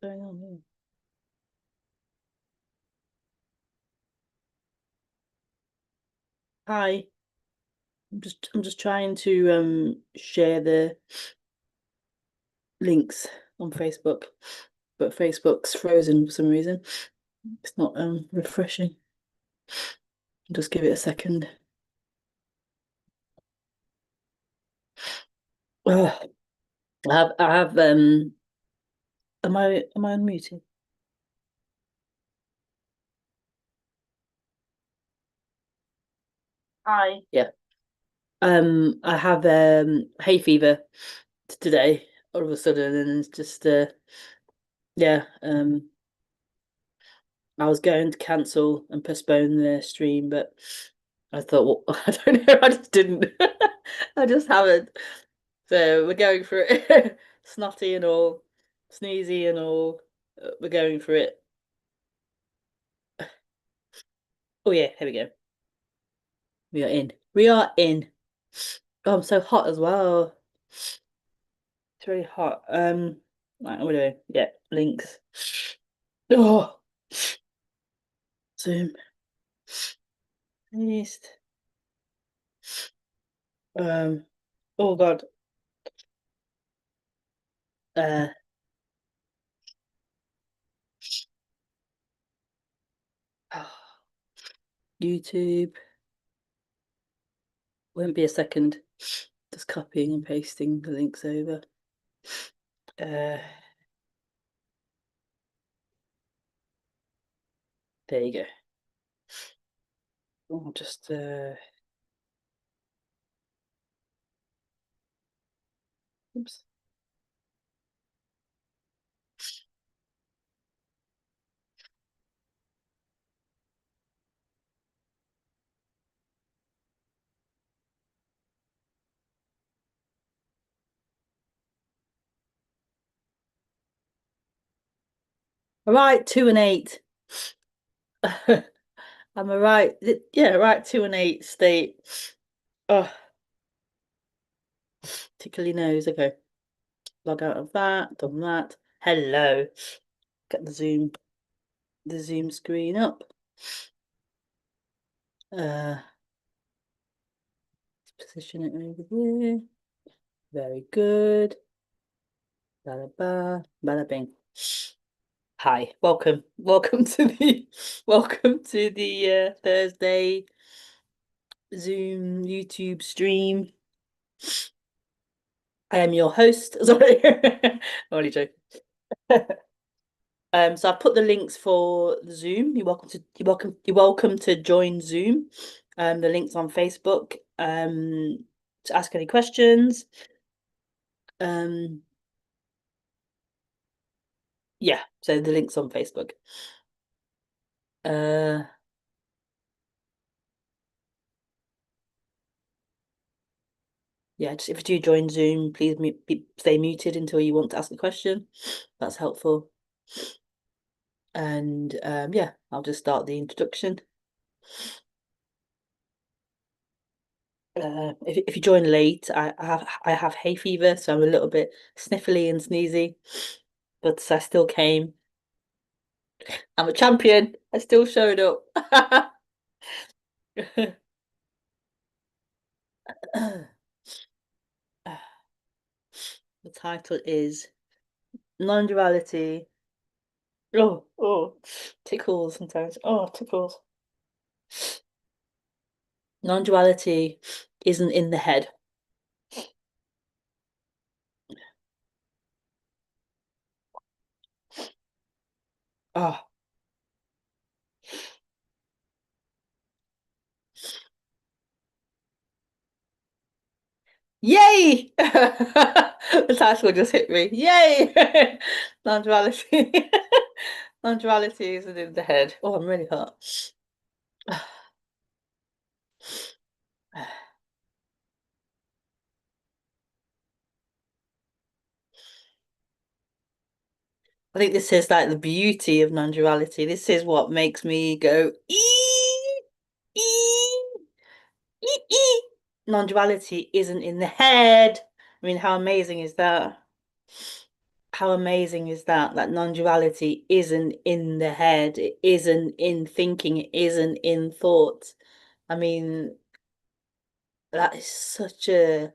going on here? Hi, I'm just trying to share the links on Facebook, but Facebook's frozen for some reason. It's not refreshing. Just give it a second. Oh, I have am I unmuted? Hi. Yeah. I have hay fever today all of a sudden, and it's just yeah, I was going to cancel and postpone the stream, but I thought, well, I don't know, I just didn't. I just haven't. So we're going for it. Snotty and all, sneezy and all. We're going for it. Oh yeah, here we go. We are in. We are in. Oh, I'm so hot as well. It's really hot. Right, what do we doing? Yeah, links. Oh, Zoom. Paste. Um, oh God. Uh, YouTube. Won't be a second. Just copying and pasting the links over. Uh, there you go. I'll just oops. All right, 2 and 8. I'm a right, yeah, right 2 and 8 state. Oh, tickly nose. Okay, log out of that. Done that. Hello. Get the Zoom screen up. Uh, let's position it over there. Very good. Bada ba, bada bing. Hi, welcome to the Thursday Zoom YouTube stream. I am your host. Sorry, I'm only joking. So I've put the links for the Zoom. You're welcome to join Zoom. The link's on Facebook. To ask any questions. Um, yeah, so the link's on Facebook. Uh, yeah, just if you do join Zoom, please stay muted until you want to ask a question. That's helpful. And yeah, I'll just start the introduction. If you join late, I have hay fever, so I'm a little bit sniffly and sneezy, but I still came. I'm a champion. I still showed up. The title is Non-Duality. Oh, tickles sometimes. Oh, tickles. Non-duality isn't in the head. Oh, yay! The title just hit me. Yay! Non-duality. Non-duality isn't in the head. Oh, I'm really hot. I think this is like the beauty of non-duality. This is what makes me go ee, ee. Non-duality isn't in the head. I mean, how amazing is that? How amazing is that? That non-duality isn't in the head, it isn't in thinking, it isn't in thought. I mean, that is such a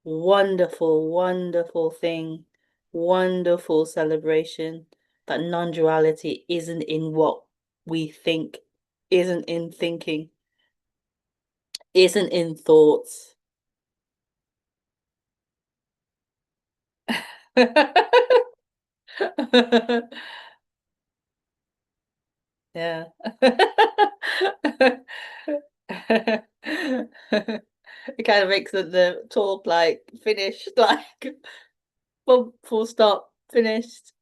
wonderful, wonderful thing, wonderful celebration. That non-duality isn't in what we think, isn't in thinking, isn't in thoughts. Yeah. It kind of makes the talk like finished, like full stop, finished.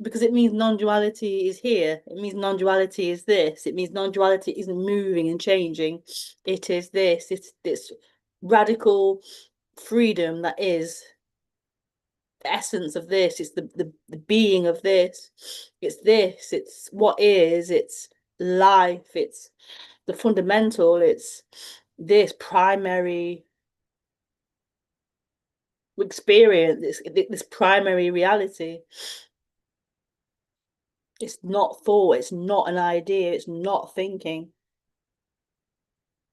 Because it means non-duality is here. It means non-duality is this. It means non-duality isn't moving and changing. It is this. It's this radical freedom that is the essence of this. It's the being of this. It's this. It's what is. It's life. It's the fundamental. It's this primary experience. This primary reality. It's not thought. It's not an idea. It's not thinking.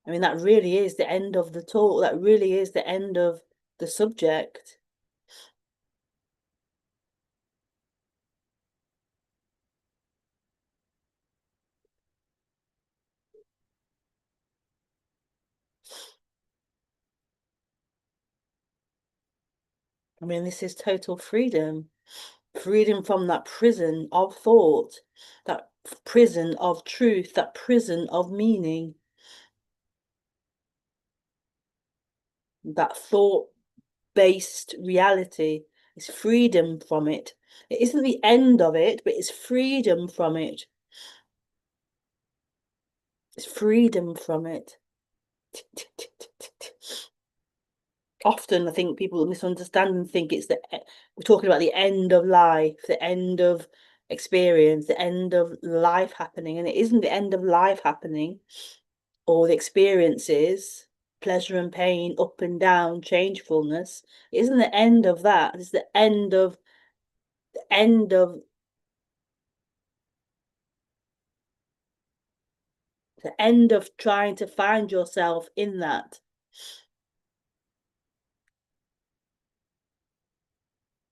I mean, that really is the end of the talk. That really is the end of the subject. I mean, this is total freedom. Freedom from that prison of thought, that prison of truth, that prison of meaning, that thought-based reality. It's freedom from it. It isn't the end of it, but it's freedom from it. It's freedom from it. Often I think people misunderstand and think it's we're talking about the end of life, the end of experience, the end of life happening, and it isn't the end of life happening or the experiences, pleasure and pain, up and down, changefulness. It isn't the end of that. It's the end of trying to find yourself in that,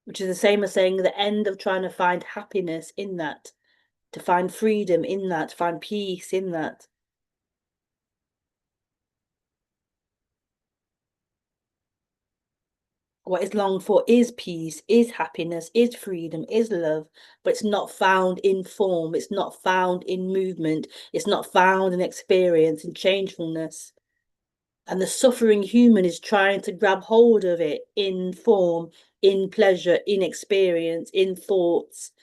which is the same as saying the end of trying to find happiness in that, to find freedom in that, to find peace in that. What is longed for is peace, is happiness, is freedom, is love, but it's not found in form, it's not found in movement, it's not found in experience, in changefulness. And the suffering human is trying to grab hold of it in form, in pleasure, in experience, in thoughts.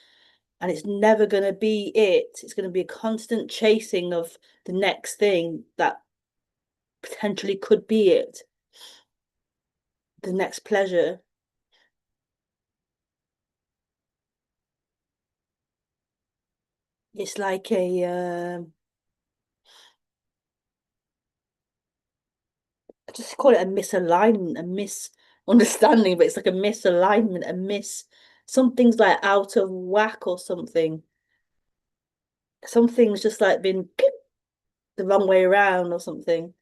And it's never going to be it. It's going to be a constant chasing of the next thing that potentially could be it, the next pleasure. It's like I just call it a misalignment, a misunderstanding, but it's like a misalignment, something's like out of whack or something. Something's just like been the wrong way around or something.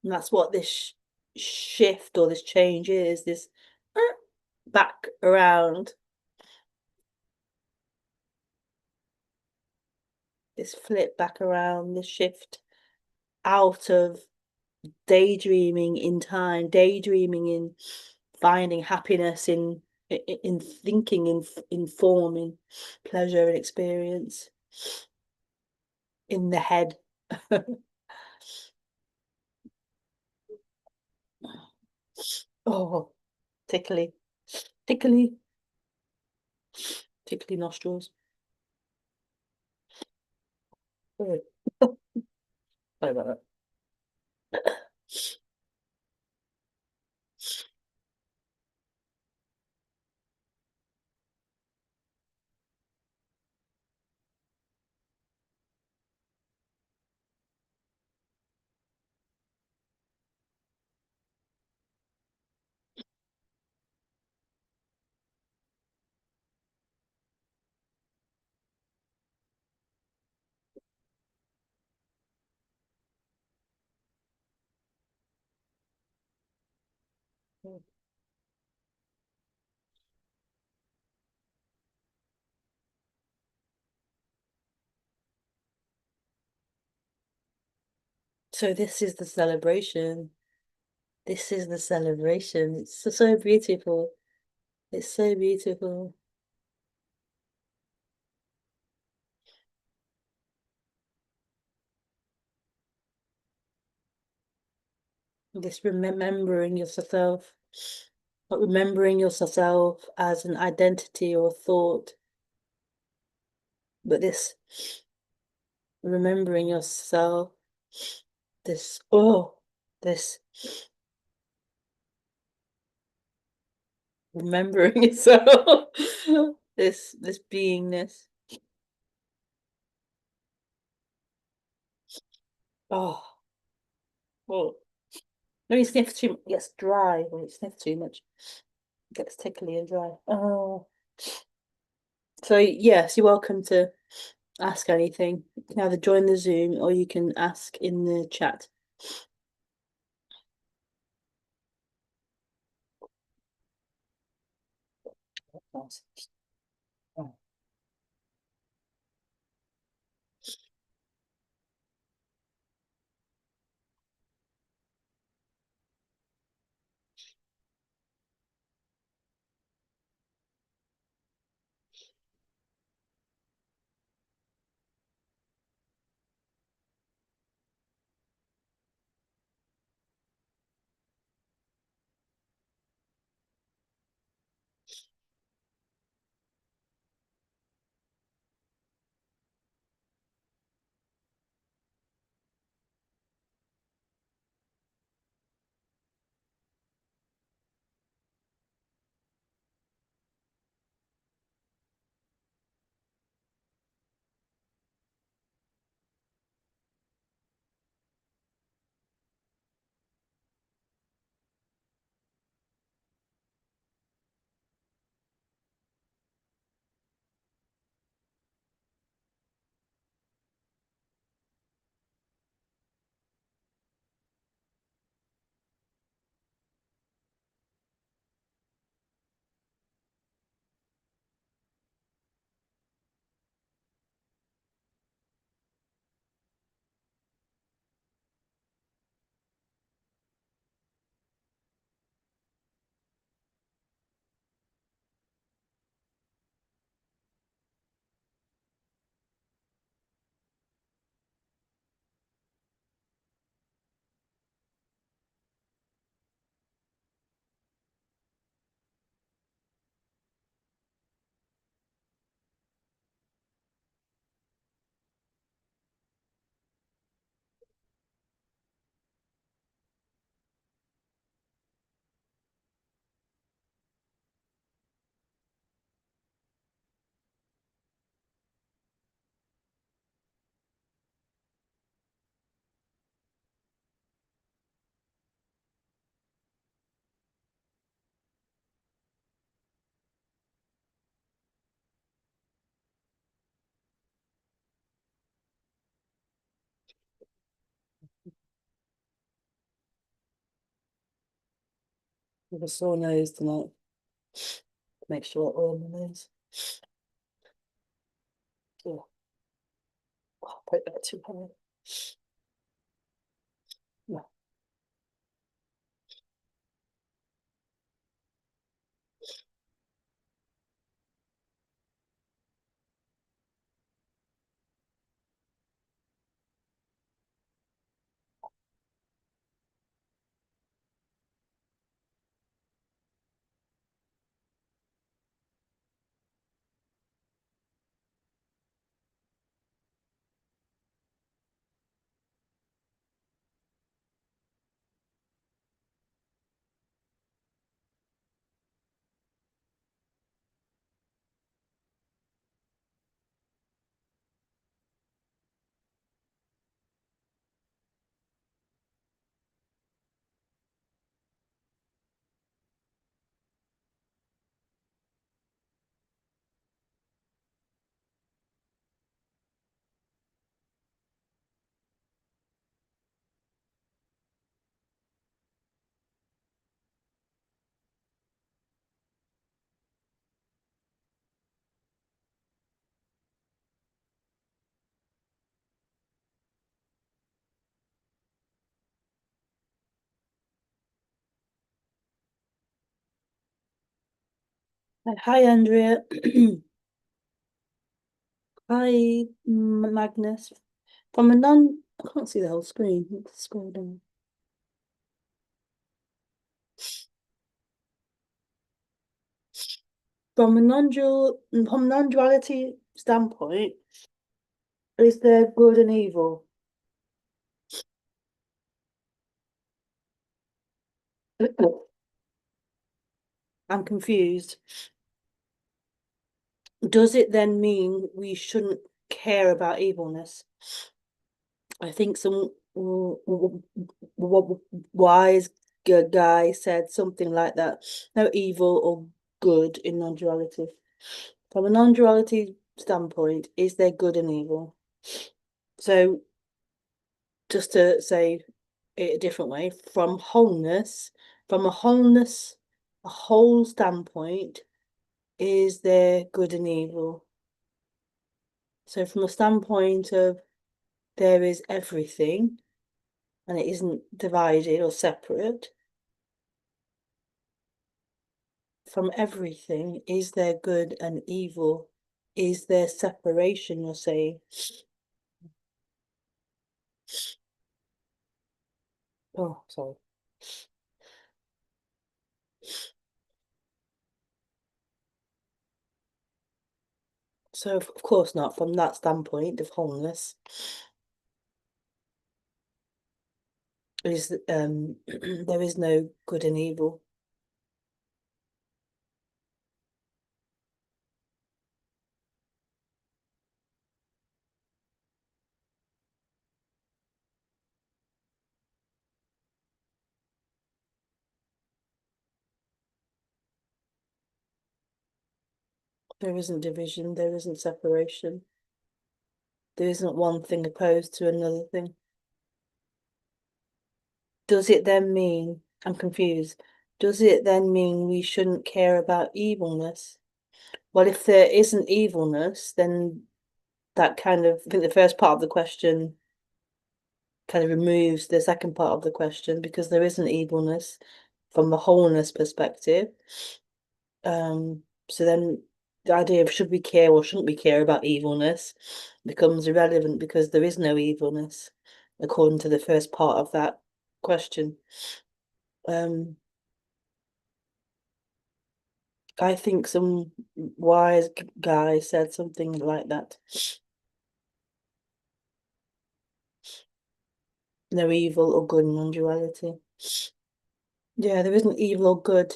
And that's what this shift or this change is, this back around, this flip back around, this shift out of daydreaming in time, daydreaming in finding happiness in thinking, in form, in pleasure and experience, in the head. Oh, tickly, tickly, tickly nostrils. Sorry about that. So this is the celebration. This is the celebration. It's so, so beautiful. It's so beautiful. This remembering yourself, not remembering yourself as an identity or thought, but this remembering yourself, this, oh, this remembering yourself, this beingness. Oh, oh. When you sniff too much, it gets dry. When you sniff too much, it gets tickly and dry. Oh. So yes, you're welcome to ask anything. You can either join the Zoom or you can ask in the chat. Nice. Oh. With a sore nose tonight. Make sure all in the nose. Oh, put that too high. No. Hi, Andrea. Hi, Magnus. I can't see the whole screen. Let's scroll down. From non-duality standpoint, is there good and evil? I'm confused. Does it then mean we shouldn't care about evilness? I think some wise guy said something like that. No evil or good in non-duality. From a non-duality standpoint, is there good and evil? So just to say it a different way, from a whole standpoint, is there good and evil? So from a standpoint of there is everything and it isn't divided or separate, from everything, is there good and evil? Is there separation, you're saying? Oh, sorry. So, of course not, from that standpoint of wholeness, is there is no good and evil. There isn't division, there isn't separation. There isn't one thing opposed to another thing. Does it then mean, I'm confused, does it then mean we shouldn't care about evilness? Well, if there isn't evilness, then that kind of, I think the first part of the question kind of removes the second part of the question because there isn't evilness from the wholeness perspective. So then the idea of should we care or shouldn't we care about evilness becomes irrelevant because there is no evilness, according to the first part of that question. Um, I think some wise guy said something like that. No evil or good in non-duality. Yeah, there isn't evil or good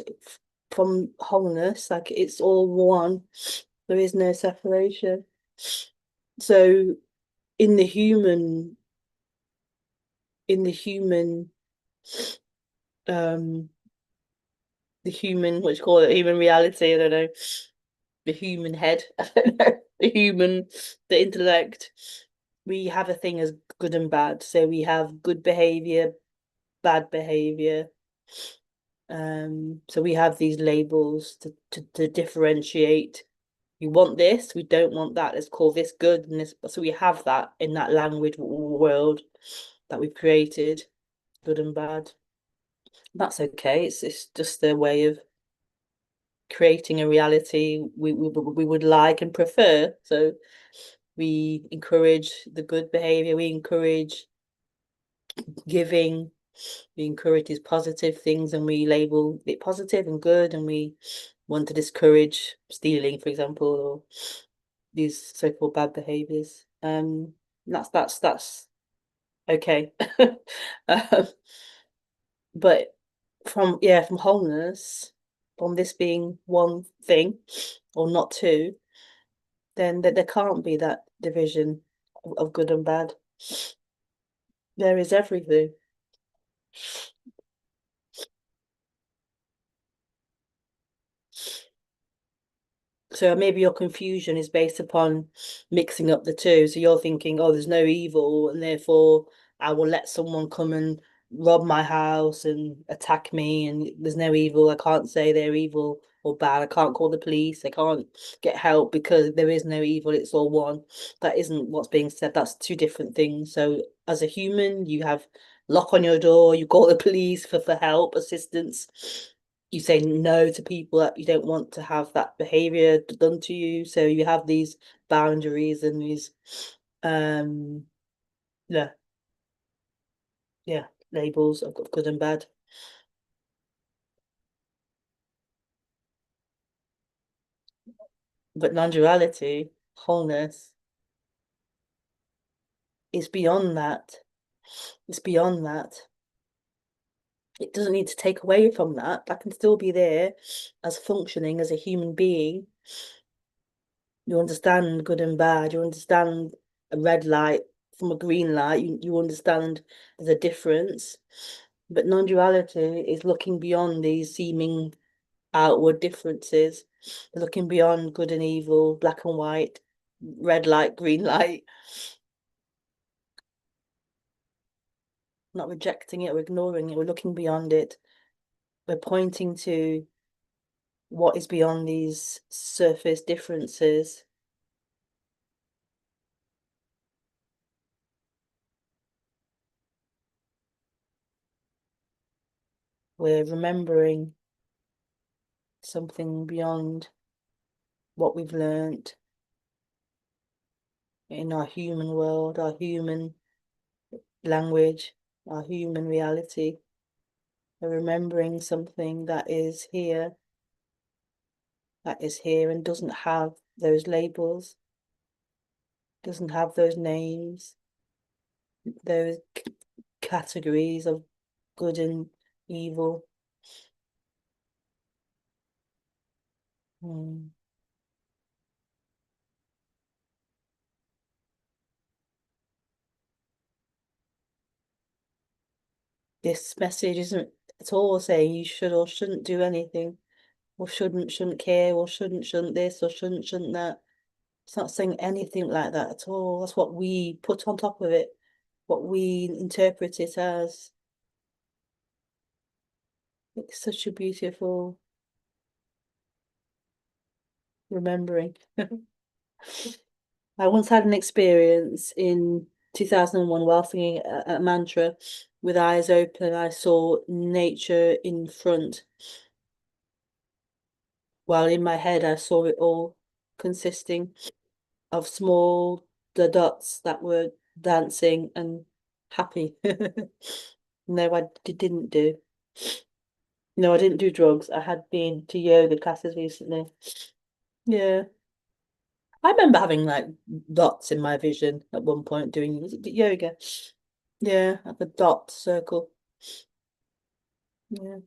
from wholeness. Like it's all one. There is no separation. So in the human, in the human, um, the human, what do you call it? Human reality. I don't know. The human head. I don't know. The intellect. We have a thing as good and bad. So we have good behavior, bad behavior. So we have these labels to differentiate. We want this, we don't want that. Let's call this good and this. So we have that in that language world that we've created, good and bad. That's okay. It's just a way of creating a reality we would like and prefer. So we encourage the good behavior. We encourage giving. We encourage these positive things, and we label it positive and good, and we want to discourage stealing, for example, or these so-called bad behaviors. That's okay. um, but from wholeness, from this being one thing or not two, then there can't be that division of good and bad. There is everything. So maybe your confusion is based upon mixing up the two. So you're thinking, oh, there's no evil, and therefore I will let someone come and rob my house and attack me, and there's no evil. I can't say they're evil or bad. I can't call the police. I can't get help because there is no evil. It's all one. That isn't what's being said. That's two different things. So as a human, you have lock on your door, you call the police for help, assistance. you say no to people that you don't want to have that behavior done to you. So you have these boundaries and these um yeah, yeah, labels of good and bad. But non-duality, wholeness, is beyond that. It's beyond that. It doesn't need to take away from that. That can still be there as functioning as a human being. You understand good and bad. You understand a red light from a green light. You understand there's a difference. But non-duality is looking beyond these seeming outward differences, looking beyond good and evil, black and white, red light, green light, not rejecting it or ignoring it. We're looking beyond it. We're pointing to what is beyond these surface differences. We're remembering something beyond what we've learnt in our human world, our human language, our human reality. We're remembering something that is here and doesn't have those labels, doesn't have those names, those categories of good and evil. Mm. This message isn't at all saying you should or shouldn't do anything, or shouldn't care, or shouldn't this, or shouldn't that. It's not saying anything like that at all. That's what we put on top of it, what we interpret it as. It's such a beautiful remembering. I once had an experience in 2001 while singing a mantra with eyes open. I saw nature in front, while in my head I saw it all consisting of small the dots that were dancing and happy. No, didn't do. No, I didn't do drugs. I had been to yoga classes recently. Yeah. I remember having like dots in my vision at one point doing was it yoga. Yeah, like a dot circle. Yeah.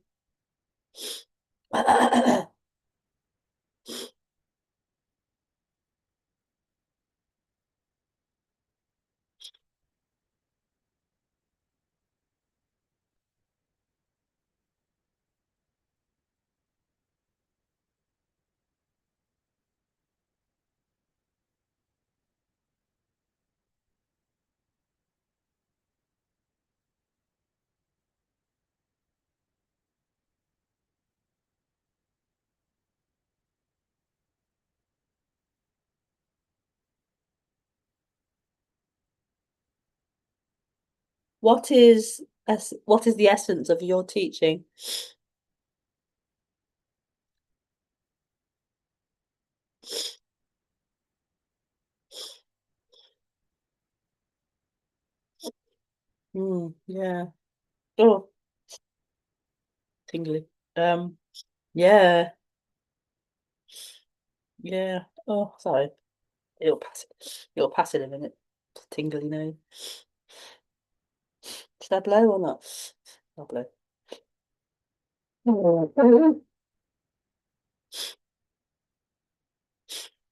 What is the essence of your teaching? Yeah. Oh, tingly. Yeah, yeah. Oh, sorry. It'll pass it. It'll pass in a minute. Tingly nose. Should I blow or not? I'll blow.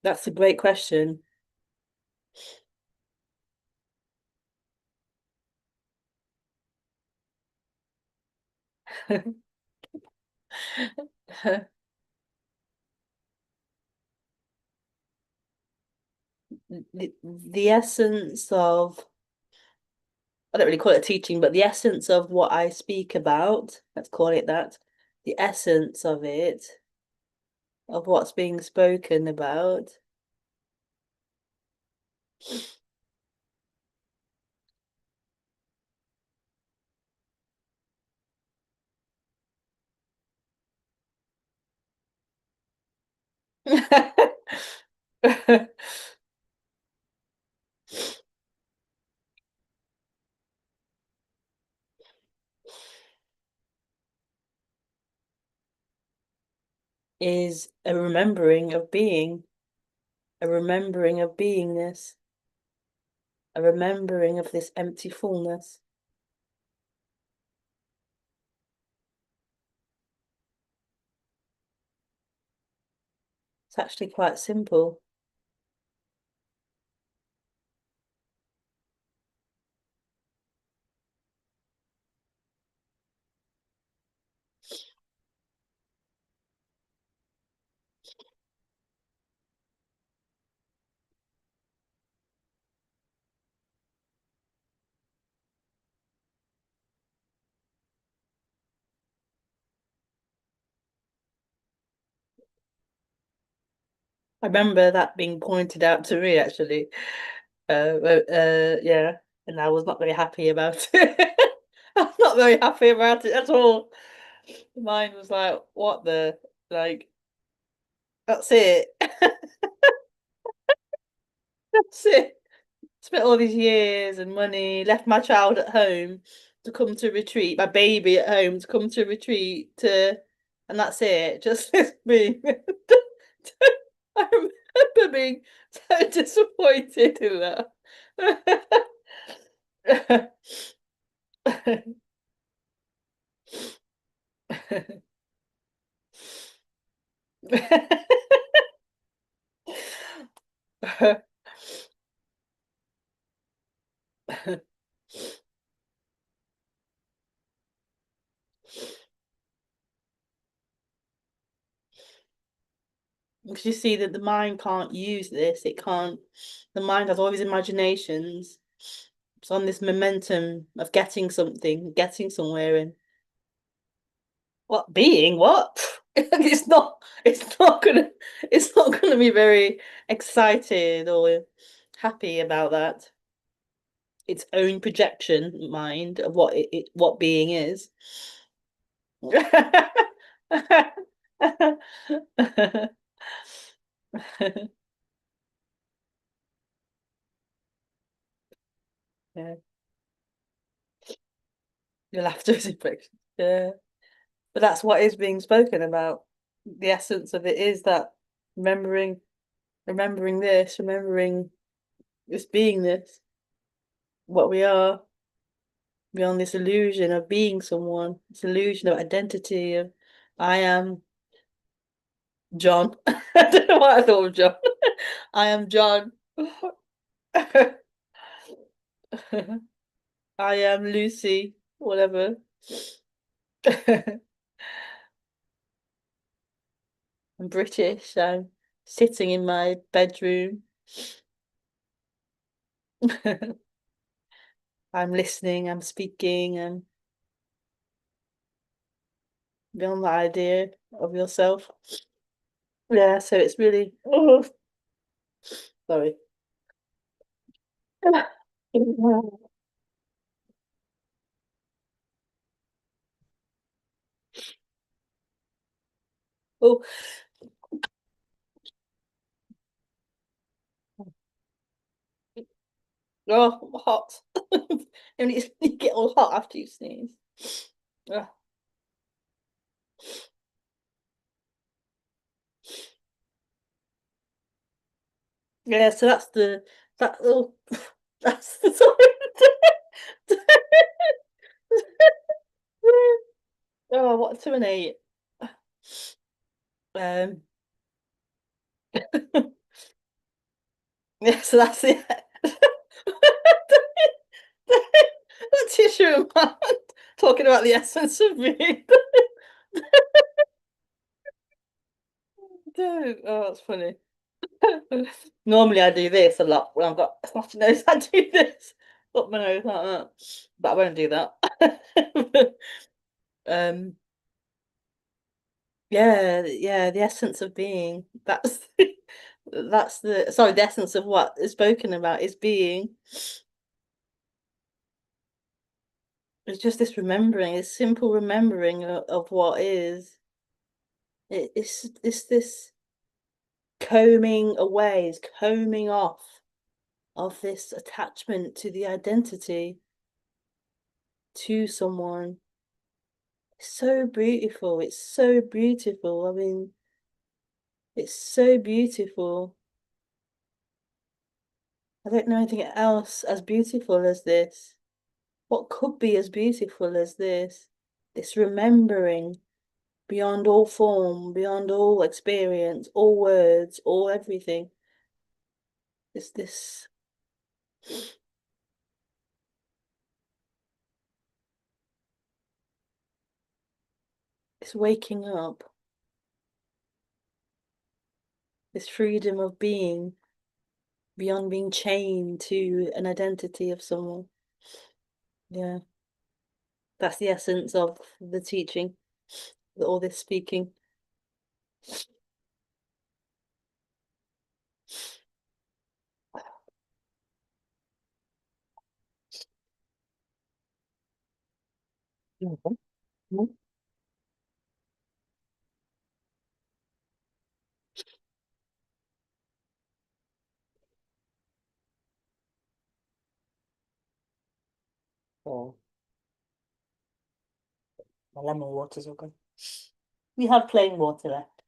That's a great question. The essence of, I don't really call it teaching, but the essence of what I speak about, let's call it that, the essence of what's being spoken about, Is a remembering of being, a remembering of beingness, a remembering of this empty fullness. It's actually quite simple. I remember that being pointed out to me actually. Yeah, and I was not very happy about it. I'm not very happy about it at all. Mine was like, what the like, that's it. That's it. Spent all these years and money, left my child at home to come to retreat, my baby at home to come to retreat to, and that's it. Just this me. I remember being so disappointed in that. Because you see that the mind can't use this, it can't, the mind has all these imaginations. It's on this momentum of getting something, getting somewhere in. What being? What? It's not gonna be very excited or happy about that. Its own projection mind of what being is. Yeah, your laughter is infectious. Yeah. But that's what is being spoken about. The essence of it is that remembering, remembering this, remembering this being this, what we are, beyond this illusion of being someone, this illusion of identity of I am John. I don't know what I thought of John. I am John. I am Lucy, whatever. I'm British. I'm sitting in my bedroom. I'm listening, I'm speaking, and beyond the idea of yourself. Yeah, so it's really oh sorry. Oh, oh, hot. And you get all hot after you sneeze. Ugh. Yeah, so that's the that oh that's the sorry. Oh, what to an eight. Um yeah, so that's it. That tissue in my hand, talking about the essence of me. Dude, oh, that's funny. Normally I do this a lot when I've got a snotty nose. I do this up my nose like that, but I won't do that. um, yeah, the essence of being. That's that's the sorry, the essence of what is spoken about is being. It's just this remembering, this simple remembering of what is. It's this. combing away, it's combing off of this attachment to the identity to someone. It's so beautiful. It's so beautiful. I mean, it's so beautiful. I don't know anything else as beautiful as this. What could be as beautiful as this? This remembering beyond all form, beyond all experience, all words, all everything. This this waking up, this freedom of being beyond being chained to an identity of someone. Yeah, that's the essence of the teaching, all this speaking. Mhm. Oh, my lemon water's all gone. We have plain water left.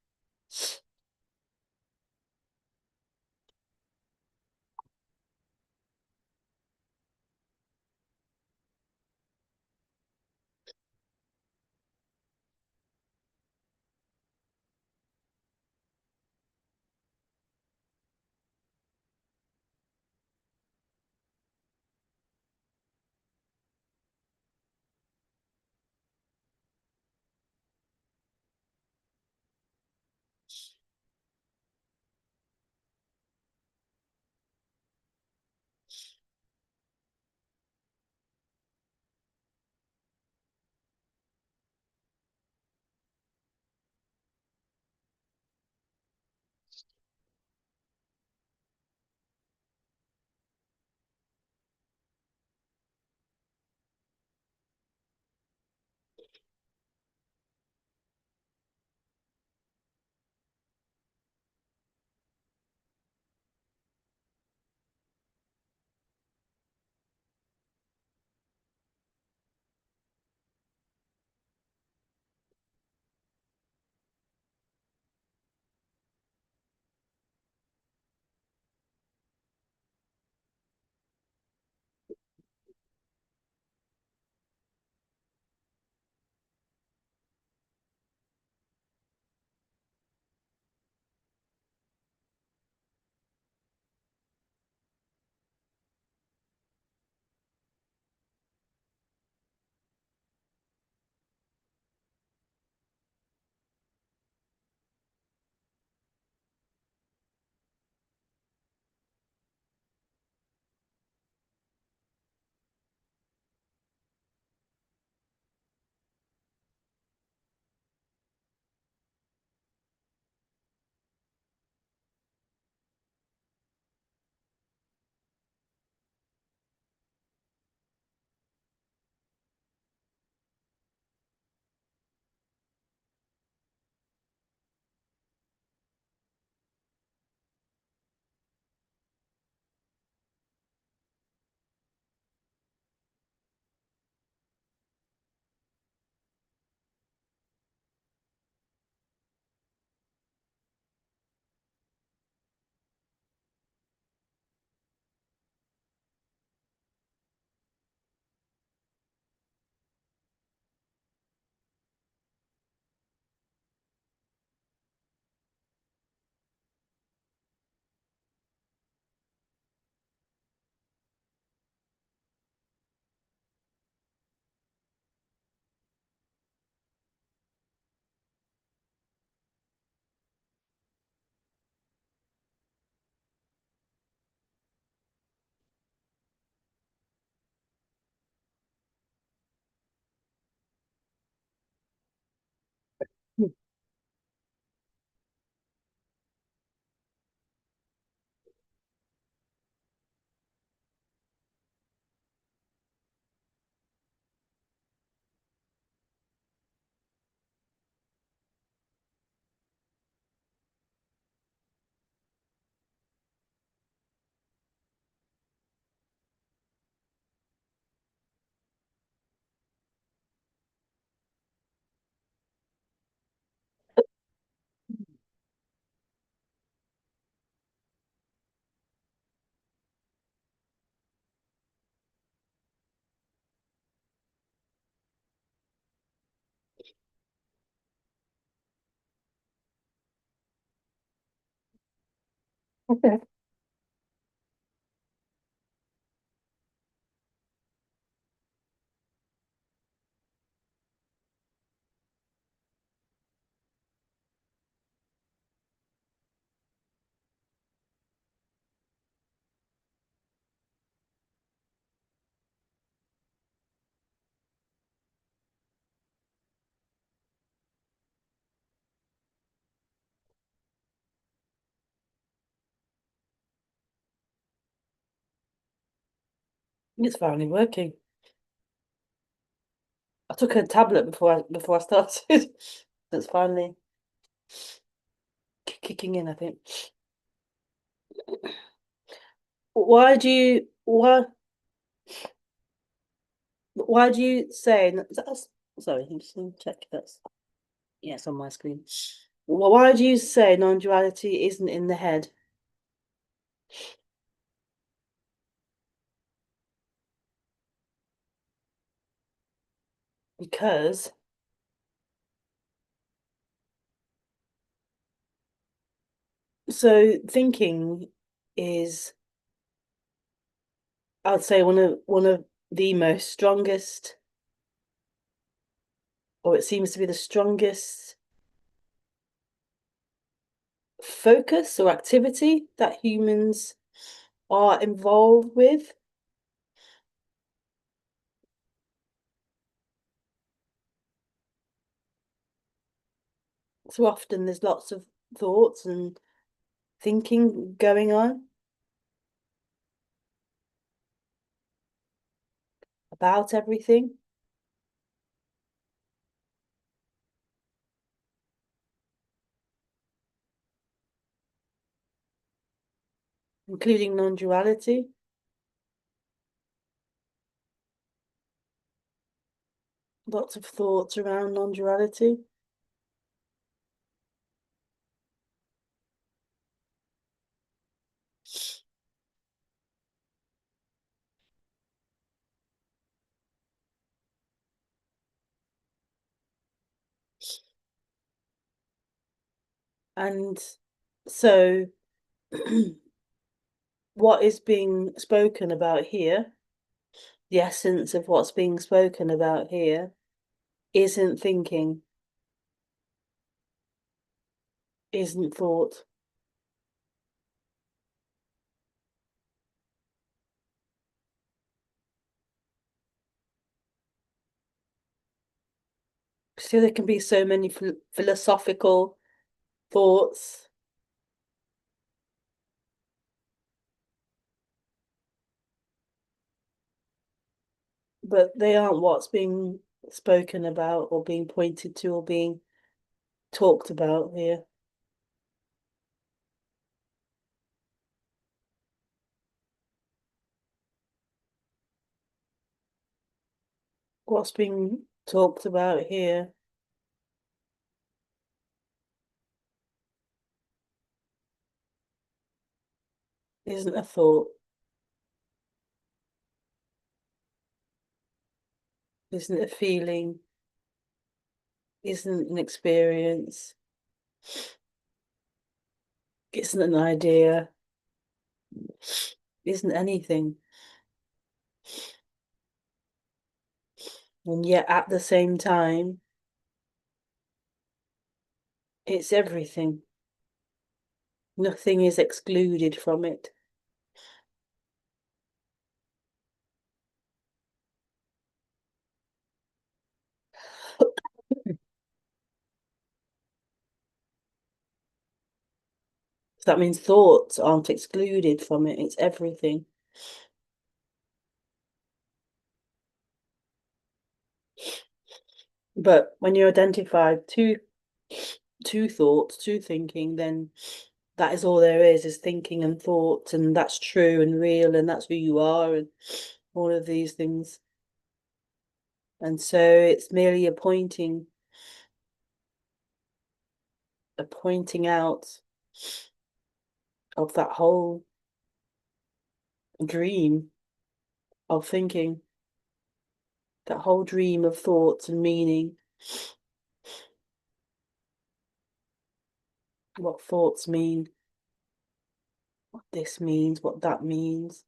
Okay. It's finally working. I took a tablet before I started. It's finally kicking in, I think. Why do you say that's sorry, I'm just gonna check if that's yes on my screen. Well, why do you say non-duality isn't in the head? Because so thinking is, I'd say, one of the most strongest, or it seems to be the strongest focus or activity that humans are involved with. So often there's lots of thoughts and thinking going on about everything, including non-duality. Lots of thoughts around non-duality. And so what is being spoken about here, the essence of what's being spoken about here, isn't thinking, isn't thought. So there can be so many philosophical thoughts, but they aren't what's being spoken about or being pointed to or being talked about here. What's being talked about here isn't a thought, isn't a feeling, isn't an experience, isn't an idea, isn't anything. And yet at the same time, it's everything. Nothing is excluded from it. So that means thoughts aren't excluded from it, it's everything. But when you identify two thoughts, two thinking, then that is all there is thinking and thoughts, and that's true and real, and that's who you are, and all of these things. And so it's merely a pointing out of that whole dream of thinking, that whole dream of thoughts and meaning, what thoughts mean. what this means, what that means.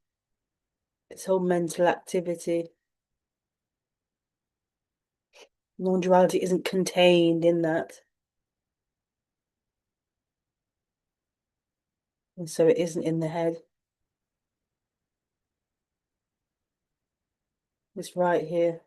It's whole mental activity. Non-duality isn't contained in that. And so it isn't in the head. It's right here.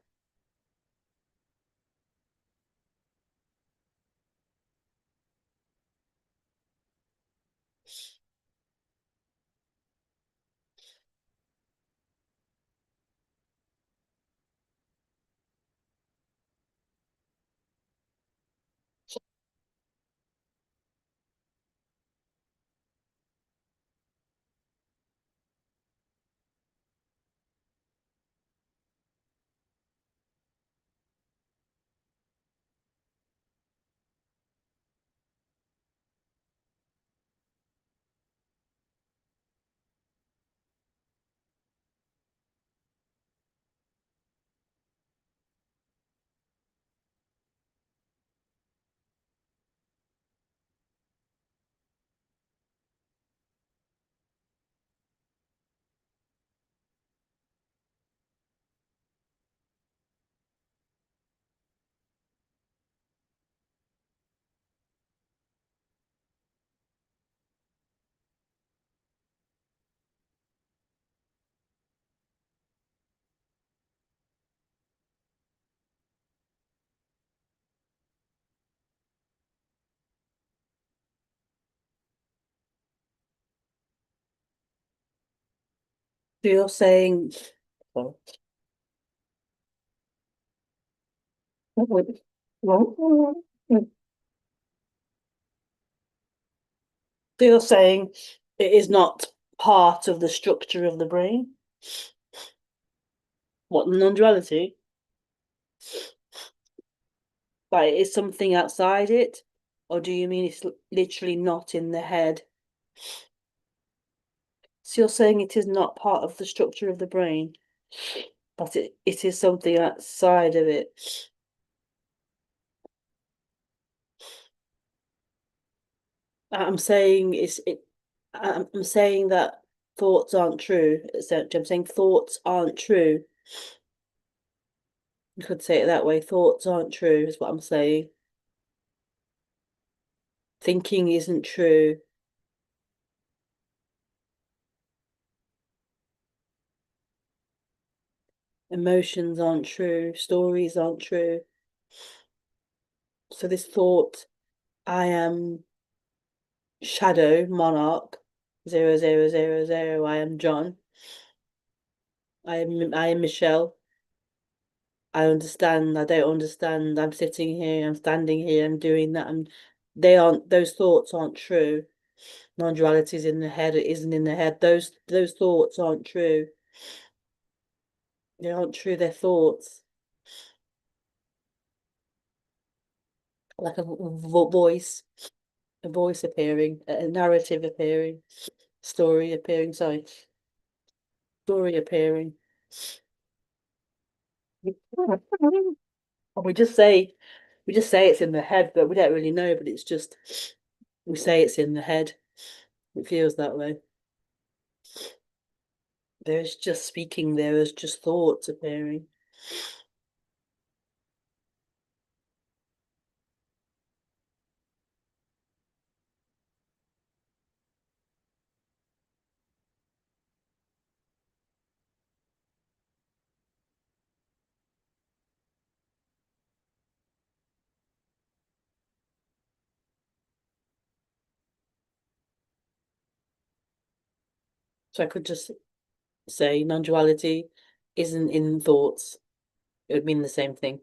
So you're saying, so you're saying it is not part of the structure of the brain? What, non-duality? Like it's something outside it? Or do you mean it's literally not in the head? So you're saying it is not part of the structure of the brain, but it is something outside of it. I'm saying I'm saying that thoughts aren't true. Essentially, I'm saying thoughts aren't true. You could say it that way. Thoughts aren't true, is what I'm saying. Thinking isn't true. Emotions aren't true. Stories aren't true. So this thought, I am Shadow Monarch 0000. I am John. I am Michelle. I understand. I don't understand. I'm sitting here. I'm standing here. I'm doing that. They aren't. Those thoughts aren't true. Non-duality is in the head. It isn't in the head. Those thoughts aren't true. They aren't true. They're thoughts. Like a voice appearing, a narrative appearing, story appearing. Sorry, story appearing. And we just say it's in the head, but we don't really know. But it's just we say it's in the head. It feels that way. There's just speaking. There is just thoughts appearing. So I could just say non-duality isn't in thoughts. It would mean the same thing.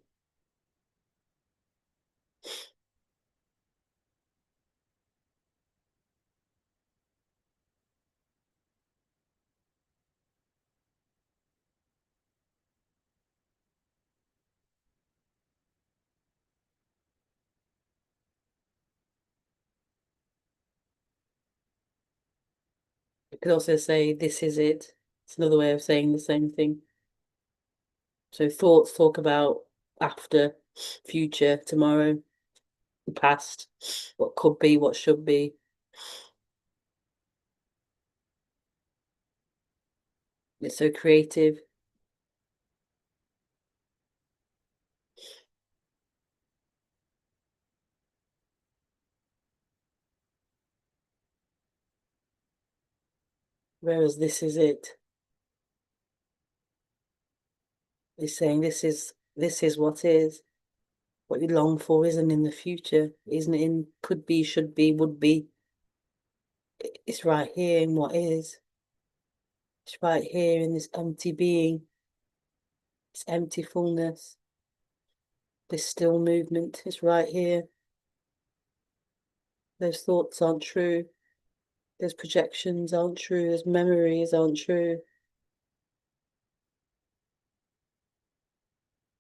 You could also say this is it. It's another way of saying the same thing. So thoughts talk about after, future, tomorrow, the past, what could be, what should be. It's so creative. Whereas this is it. It's saying this is what is. What you long for isn't in the future, isn't in could be, should be, would be. It's right here in what is. It's right here in this empty being, this empty fullness, this still movement. It's right here. Those thoughts aren't true. Those projections aren't true. Those memories aren't true.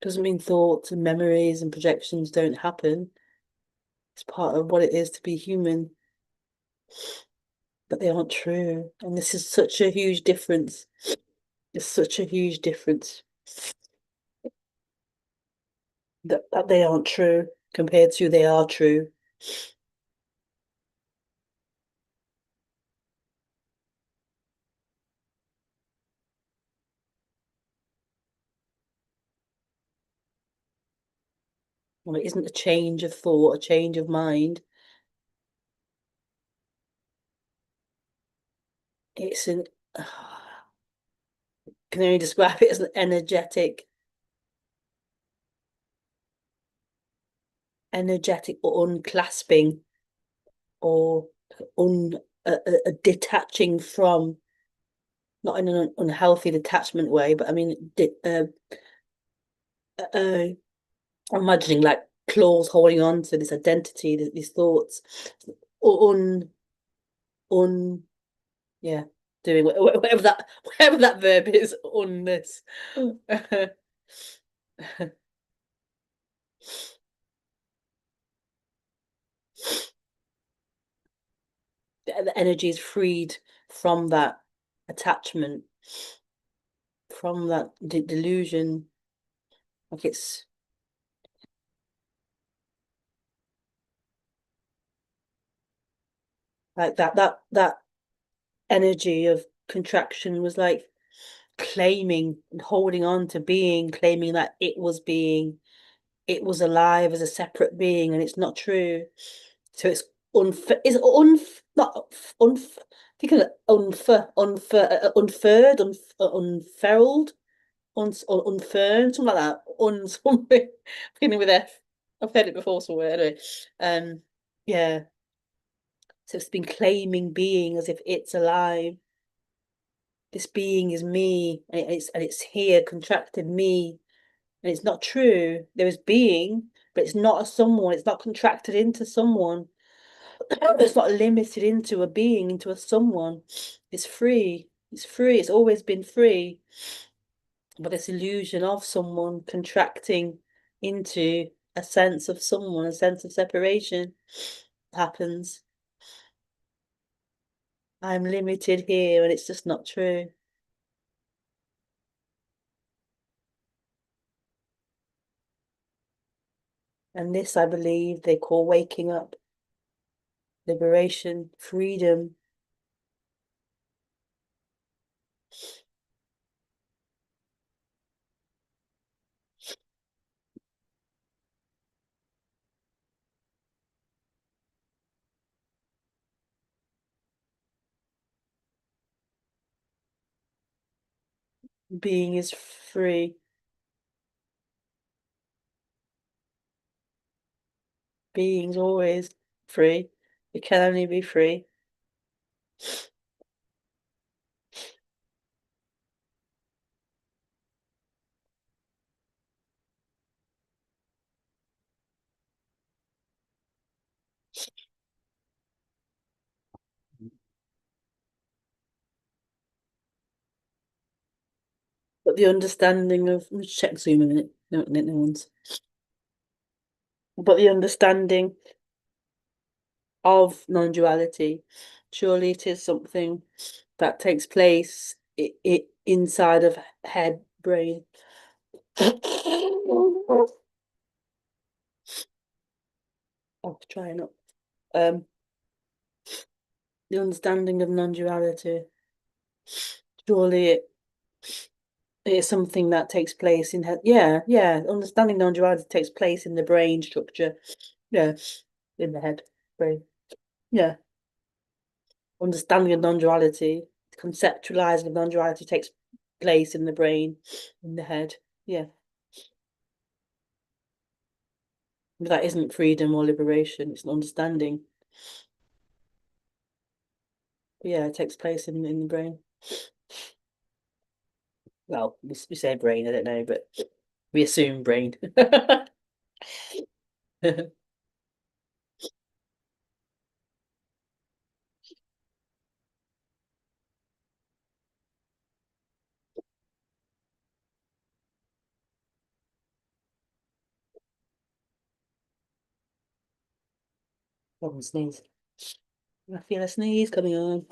Doesn't mean thoughts and memories and projections don't happen. It's part of what it is to be human, but they aren't true. And this is such a huge difference. It's such a huge difference that they aren't true compared to they are true. Well, it isn't a change of thought, a change of mind. It's an can only describe it as an energetic or unclasping or un a detaching from, not in an unhealthy detachment way, but I mean, I'm imagining like claws holding on to this identity, these thoughts, un, un, yeah, doing whatever that verb is, unness. The energy is freed from that attachment, from that delusion. Like it's like that energy of contraction was like claiming and holding on to being, claiming that it was being, it was alive as a separate being, and it's not true. So it's not think of it unfurled, unfurled, something like that. Something beginning with F. I've heard it before somewhere anyway. Um, yeah. So it's been claiming being as if it's alive. This being is me, and it's here, contracted me, and it's not true. There is being, but it's not a someone. It's not contracted into someone. It's not limited into a being, into a someone. It's free. It's free. It's always been free. But this illusion of someone contracting into a sense of someone, a sense of separation happens. I'm limited here, and it's just not true. And this, I believe, they call waking up, liberation, freedom. Being is free. Being's always free. It can only be free. But the understanding of, let's check Zoom a minute. No, no one's. But the understanding of non-duality, surely it is something that takes place inside of head, brain. Oh, try not. Um, the understanding of non-duality. Surely it's something that takes place in head. Yeah, yeah. Understanding non-duality takes place in the brain structure. Yeah, in the head, brain. Yeah. Understanding of non-duality, conceptualizing of non-duality takes place in the brain, in the head. Yeah. That isn't freedom or liberation, it's an understanding. But yeah, it takes place in the brain. Well, we say brain, I don't know, but we assume brain. One sneeze. I feel a sneeze coming on.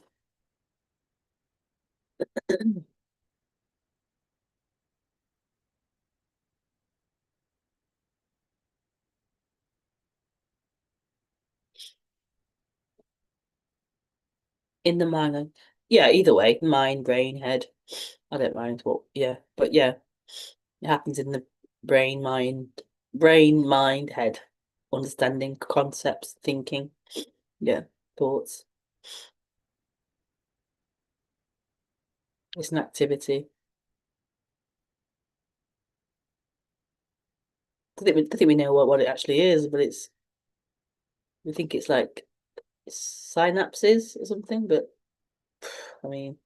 In the mind. Yeah, either way, mind, brain, head. I don't mind what, yeah. But yeah, it happens in the brain, mind, head. Understanding concepts, thinking, yeah, thoughts. It's an activity. I think we know what it actually is, but we think it's like synapses or something, but I mean,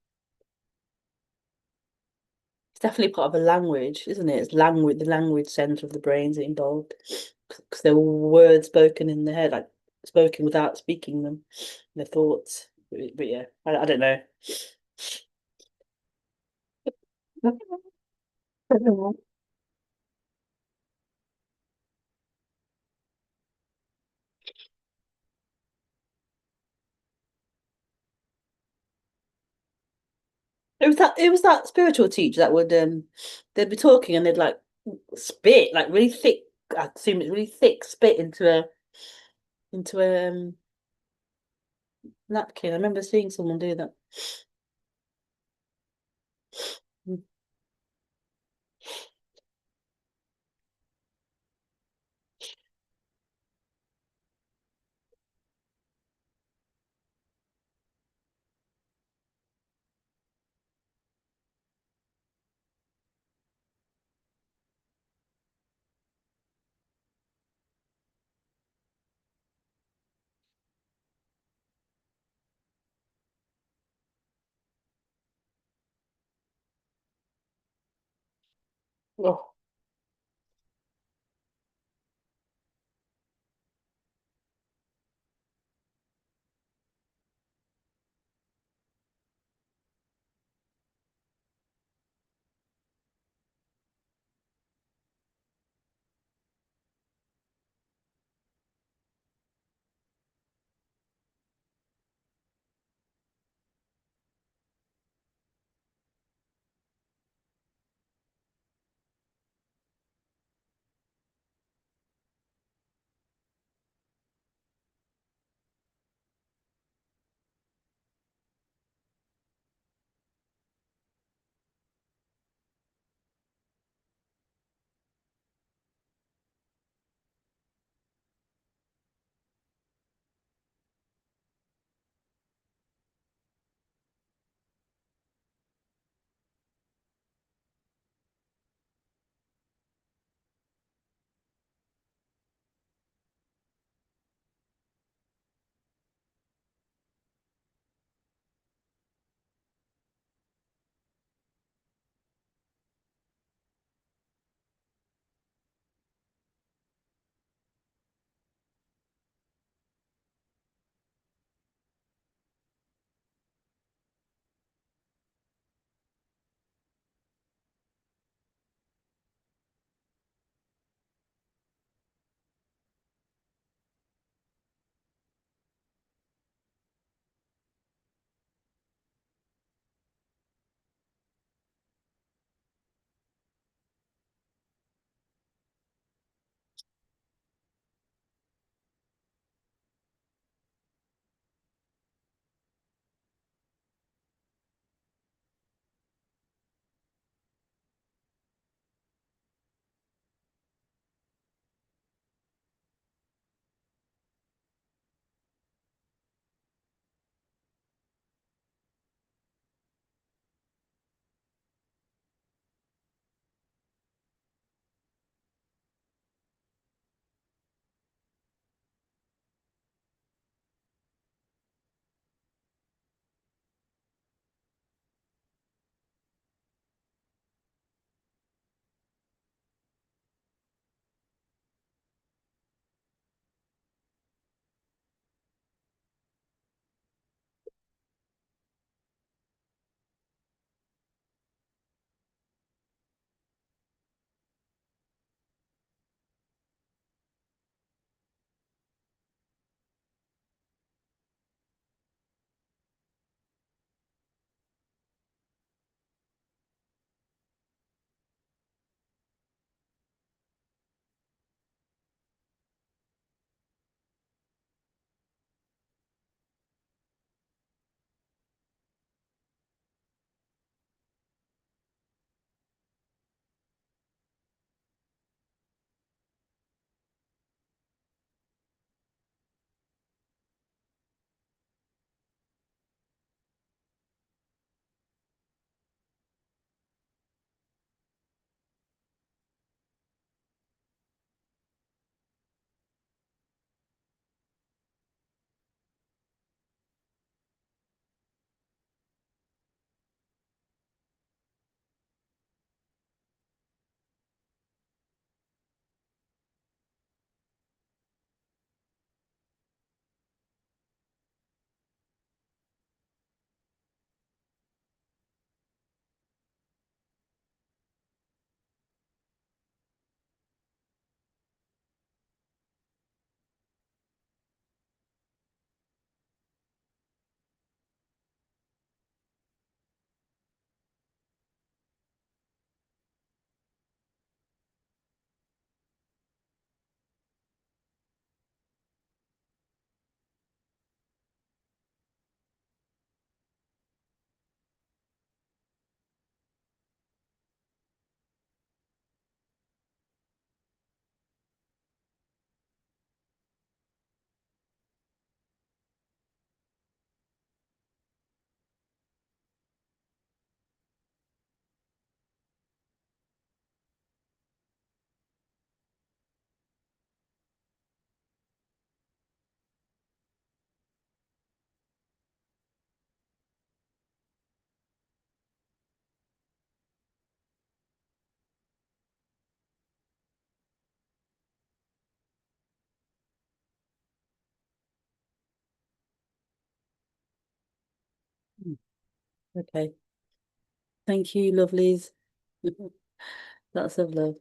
it's definitely part of a language, isn't it? It's language, the language center of the brain's involved because there were words spoken in the head, like spoken without speaking them, the thoughts. But yeah, I don't know. It was that spiritual teacher that would they'd be talking and they'd like spit like really thick. I assume it's really thick spit into a napkin. I remember seeing someone do that. Mm. Oh, Okay. Thank you, lovelies. Lots of love.